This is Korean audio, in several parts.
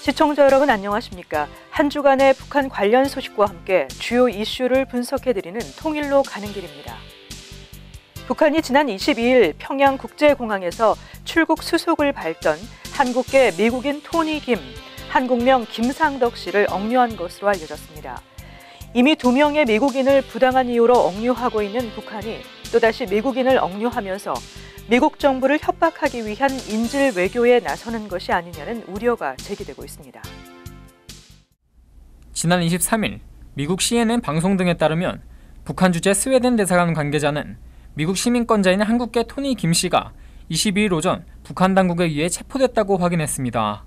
시청자 여러분 안녕하십니까? 한 주간의 북한 관련 소식과 함께 주요 이슈를 분석해드리는 통일로 가는 길입니다. 북한이 지난 22일 평양국제공항에서 출국 수속을 밟던 한국계 미국인 토니 김, 한국명 김상덕 씨를 억류한 것으로 알려졌습니다. 이미 2명의 미국인을 부당한 이유로 억류하고 있는 북한이 또다시 미국인을 억류하면서 미국 정부를 협박하기 위한 인질 외교에 나서는 것이 아니냐는 우려가 제기되고 있습니다. 지난 23일 미국 CNN 방송 등에 따르면 북한 주재 스웨덴 대사관 관계자는 미국 시민권자인 한국계 토니 김 씨가 22일 오전 북한 당국에 의해 체포됐다고 확인했습니다.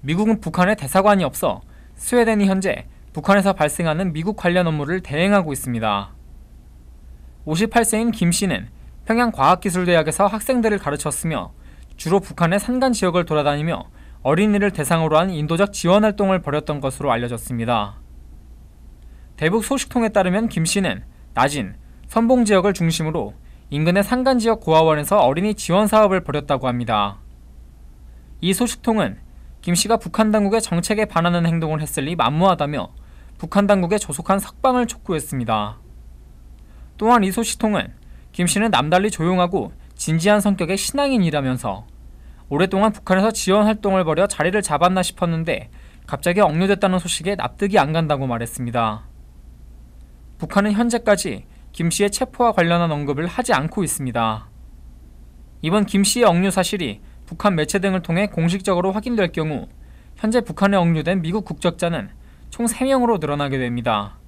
미국은 북한에 대사관이 없어 스웨덴이 현재 북한에서 발생하는 미국 관련 업무를 대행하고 있습니다. 58세인 김 씨는 평양과학기술대학에서 학생들을 가르쳤으며 주로 북한의 산간 지역을 돌아다니며 어린이를 대상으로 한 인도적 지원 활동을 벌였던 것으로 알려졌습니다. 대북 소식통에 따르면 김 씨는 나진, 선봉 지역을 중심으로 인근의 산간 지역 고아원에서 어린이 지원 사업을 벌였다고 합니다. 이 소식통은 김 씨가 북한 당국의 정책에 반하는 행동을 했으니 만무하다며 북한 당국에 조속한 석방을 촉구했습니다. 또한 이 소식통은 김 씨는 남달리 조용하고 진지한 성격의 신앙인이라면서 오랫동안 북한에서 지원 활동을 벌여 자리를 잡았나 싶었는데 갑자기 억류됐다는 소식에 납득이 안 간다고 말했습니다. 북한은 현재까지 김 씨의 체포와 관련한 언급을 하지 않고 있습니다. 이번 김 씨의 억류 사실이 북한 매체 등을 통해 공식적으로 확인될 경우 현재 북한에 억류된 미국 국적자는 총 3명으로 늘어나게 됩니다.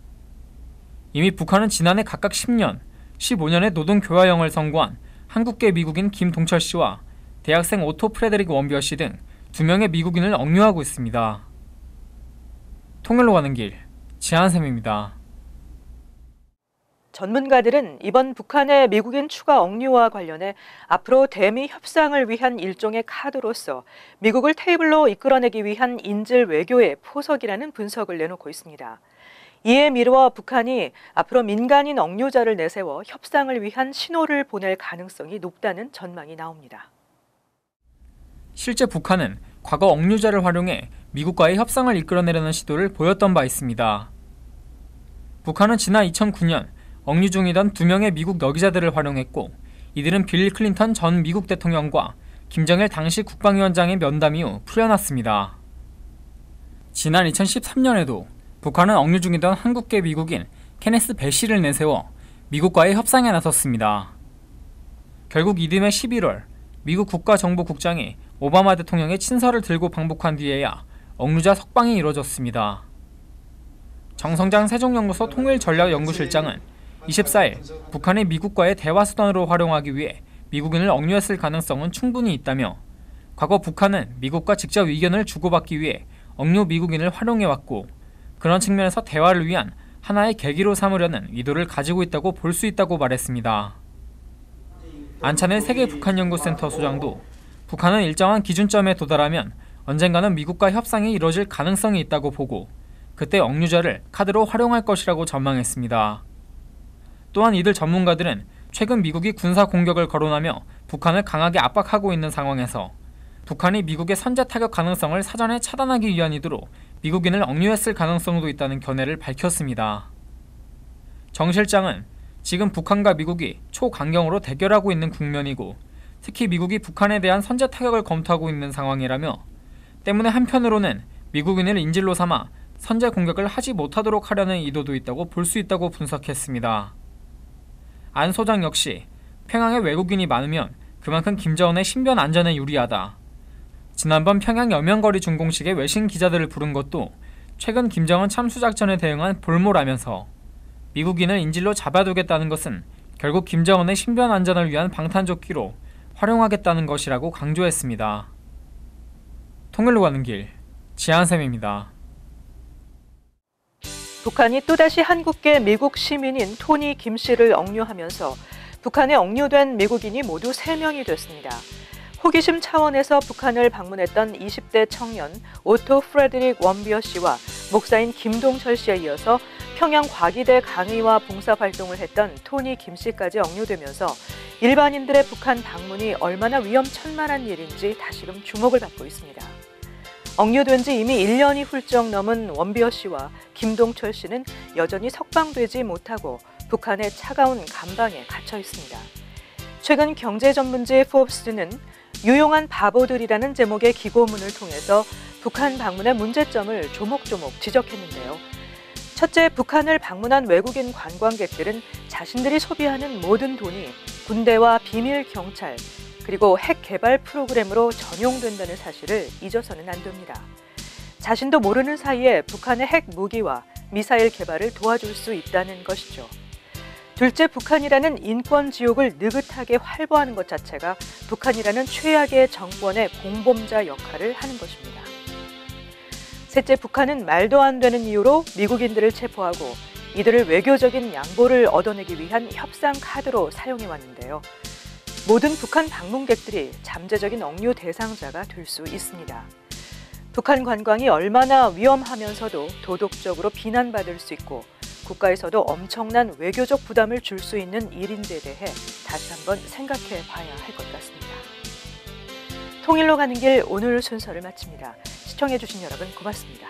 이미 북한은 지난해 각각 10년, 15년의 노동교화형을 선고한 한국계 미국인 김동철 씨와 대학생 오토 프레데릭 원비어 씨 등 2명의 미국인을 억류하고 있습니다. 통일로 가는 길, 지한샘입니다. 전문가들은 이번 북한의 미국인 추가 억류와 관련해 앞으로 대미 협상을 위한 일종의 카드로서 미국을 테이블로 이끌어내기 위한 인질 외교의 포석이라는 분석을 내놓고 있습니다. 이에 미루어 북한이 앞으로 민간인 억류자를 내세워 협상을 위한 신호를 보낼 가능성이 높다는 전망이 나옵니다. 실제 북한은 과거 억류자를 활용해 미국과의 협상을 이끌어내려는 시도를 보였던 바 있습니다. 북한은 지난 2009년 억류 중이던 2명의 미국 여기자들을 활용했고 이들은 빌 클린턴 전 미국 대통령과 김정일 당시 국방위원장의 면담 이후 풀려났습니다. 지난 2013년에도 북한은 억류 중이던 한국계 미국인 케네스 배시를 내세워 미국과의 협상에 나섰습니다. 결국 이듬해 11월 미국 국가정보국장이 오바마 대통령의 친서를 들고 방북한 뒤에야 억류자 석방이 이뤄졌습니다. 정성장 세종연구소 통일전략연구실장은 24일 북한이 미국과의 대화수단으로 활용하기 위해 미국인을 억류했을 가능성은 충분히 있다며 과거 북한은 미국과 직접 의견을 주고받기 위해 억류 미국인을 활용해왔고 그런 측면에서 대화를 위한 하나의 계기로 삼으려는 의도를 가지고 있다고 볼 수 있다고 말했습니다. 안찬일 세계북한연구센터 소장도 북한은 일정한 기준점에 도달하면 언젠가는 미국과 협상이 이뤄질 가능성이 있다고 보고 그때 억류자를 카드로 활용할 것이라고 전망했습니다. 또한 이들 전문가들은 최근 미국이 군사 공격을 거론하며 북한을 강하게 압박하고 있는 상황에서 북한이 미국의 선제 타격 가능성을 사전에 차단하기 위한 의도로 미국인을 억류했을 가능성도 있다는 견해를 밝혔습니다. 정 실장은 지금 북한과 미국이 초강경으로 대결하고 있는 국면이고 특히 미국이 북한에 대한 선제 타격을 검토하고 있는 상황이라며 때문에 한편으로는 미국인을 인질로 삼아 선제 공격을 하지 못하도록 하려는 의도도 있다고 볼 수 있다고 분석했습니다. 안 소장 역시 평양에 외국인이 많으면 그만큼 김정은의 신변 안전에 유리하다. 지난번 평양 여명거리 준공식에 외신 기자들을 부른 것도 최근 김정은 참수작전에 대응한 볼모라면서 미국인을 인질로 잡아두겠다는 것은 결국 김정은의 신변 안전을 위한 방탄조끼로 활용하겠다는 것이라고 강조했습니다. 통일로 가는 길, 지한샘입니다. 북한이 또다시 한국계 미국 시민인 토니 김 씨를 억류하면서 북한에 억류된 미국인이 모두 3명이 됐습니다. 호기심 차원에서 북한을 방문했던 20대 청년 오토 프레데릭 원비어 씨와 목사인 김동철 씨에 이어서 평양 과기대 강의와 봉사활동을 했던 토니 김 씨까지 억류되면서 일반인들의 북한 방문이 얼마나 위험천만한 일인지 다시금 주목을 받고 있습니다. 억류된 지 이미 1년이 훌쩍 넘은 원비어 씨와 김동철 씨는 여전히 석방되지 못하고 북한의 차가운 감방에 갇혀 있습니다. 최근 경제 전문지 포브스는 유용한 바보들이라는 제목의 기고문을 통해서 북한 방문의 문제점을 조목조목 지적했는데요. 첫째, 북한을 방문한 외국인 관광객들은 자신들이 소비하는 모든 돈이 군대와 비밀 경찰, 그리고 핵 개발 프로그램으로 전용된다는 사실을 잊어서는 안 됩니다. 자신도 모르는 사이에 북한의 핵 무기와 미사일 개발을 도와줄 수 있다는 것이죠. 둘째, 북한이라는 인권 지옥을 느긋하게 활보하는 것 자체가 북한이라는 최악의 정권의 공범자 역할을 하는 것입니다. 셋째, 북한은 말도 안 되는 이유로 미국인들을 체포하고 이들을 외교적인 양보를 얻어내기 위한 협상 카드로 사용해 왔는데요. 모든 북한 방문객들이 잠재적인 억류 대상자가 될 수 있습니다. 북한 관광이 얼마나 위험하면서도 도덕적으로 비난받을 수 있고 국가에서도 엄청난 외교적 부담을 줄 수 있는 일인지에 대해 다시 한번 생각해 봐야 할 것 같습니다. 통일로 가는 길 오늘 순서를 마칩니다. 시청해 주신 여러분 고맙습니다.